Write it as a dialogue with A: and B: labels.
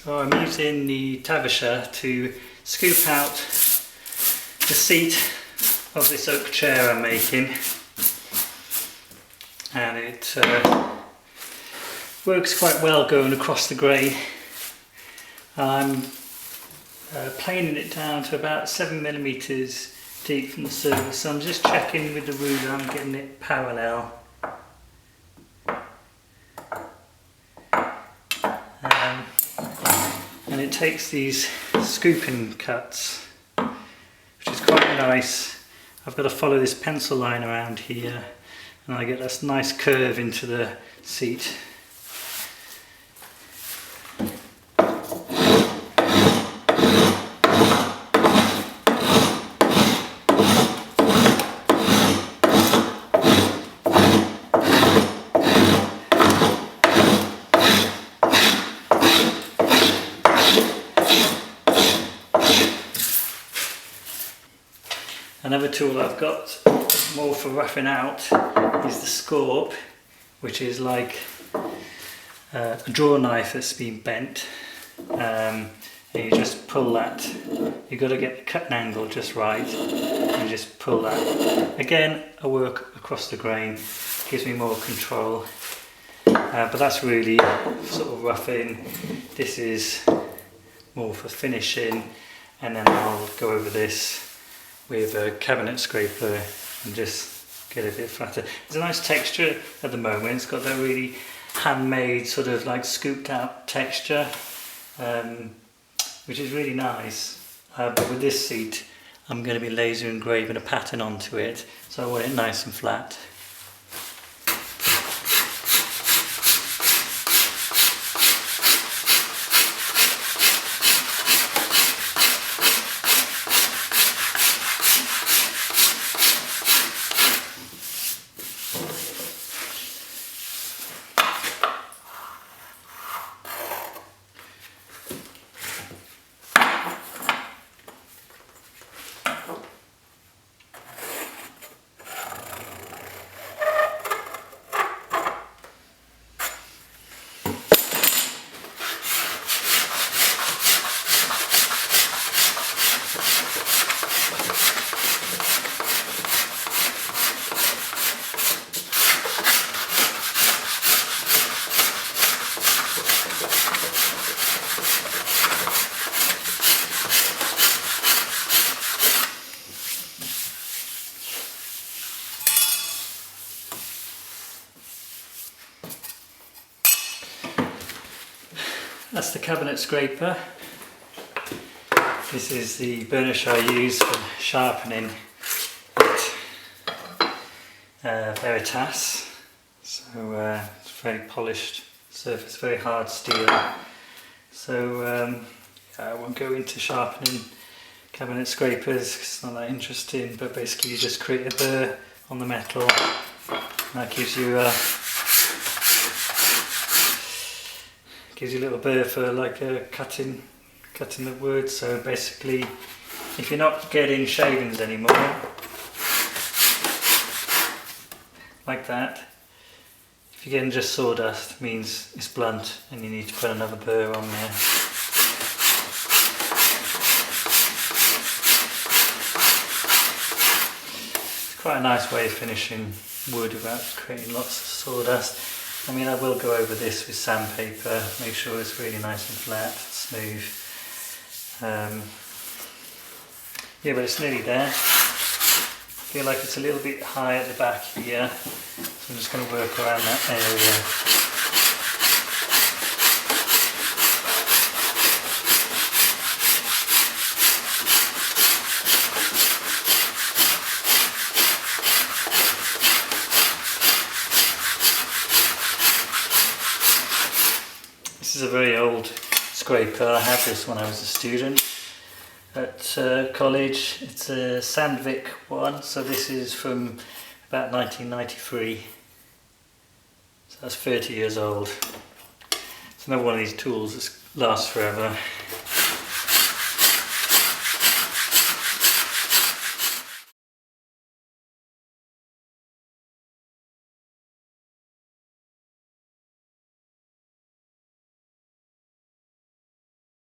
A: So I'm using the Tavisher to scoop out the seat of this oak chair I'm making, and it works quite well going across the grain. I'm planing it down to about 7mm deep from the surface, so I'm just checking with the ruler I'm getting it parallel. And it takes these scooping cuts, which is quite nice. I've got to follow this pencil line around here, and I get this nice curve into the seat. Another tool I've got more for roughing out is the Scorp, which is like a draw knife that's been bent, and you just pull that. You've got to get the cutting angle just right, and just pull that. Again, I work across the grain, gives me more control, but that's really sort of roughing. This is more for finishing, and then I'll go over this with a cabinet scraper and just get a bit flatter. It's a nice texture at the moment. It's got that really handmade sort of like scooped out texture, which is really nice. But with this seat, I'm going to be laser engraving a pattern onto it, so I want it nice and flat. That's the cabinet scraper. This is the burnish I use for sharpening Veritas. So it's very polished surface, very hard steel. So I won't go into sharpening cabinet scrapers, 'cause it's not that interesting, but basically you just create a burr on the metal. That gives you a little burr for like cutting the wood. So basically, if you're not getting shavings anymore, like that, if you're getting just sawdust, it means it's blunt and you need to put another burr on there. It's quite a nice way of finishing wood without creating lots of sawdust. I mean, I will go over this with sandpaper, make sure it's really nice and flat, smooth. Yeah, but it's nearly there. I feel like it's a little bit high at the back here, so I'm just going to work around that area. This is a very old scraper. I had this when I was a student at college. It's a Sandvik one, so this is from about 1993. So that's 30 years old. It's another one of these tools that lasts forever.